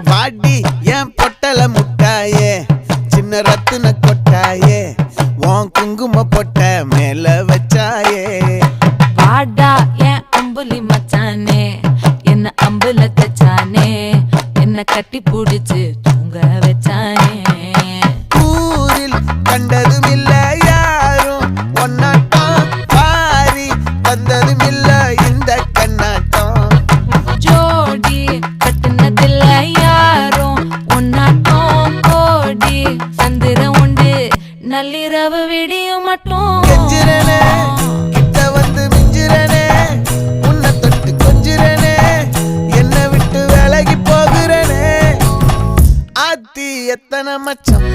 வாடி என் பொட்டல முட்டாயே சின்ன ரத்தின கொட்டாயே உன் குங்கும பொட்ட மேல வச்சாயே வாடா என் அம்புலி மச்சானே என்ன அம்புல தச்சானே என்ன கட்டி புடிச்சு தூங்க வச்சானே ஊரில் கண்டதும் இல்ல யாரும் ஒன்னாட்டம் பாரி வந்ததும் இல்ல இந்த கண்ணாட்டம் ஜோடி கட்டுனதில்ல யாரும் ஒன்னாட்டம் கோடி சந்திரம் உண்டு நள்ளிரவு விடியும் மட்டும் கெஞ்சிரனே கிட்ட வந்து மிஞ்சிரனே உன்னை தொட்டு கொஞ்சிரனே என்னை விட்டு விலகி போகிறனே ஆத்தி எத்தனை மச்சம்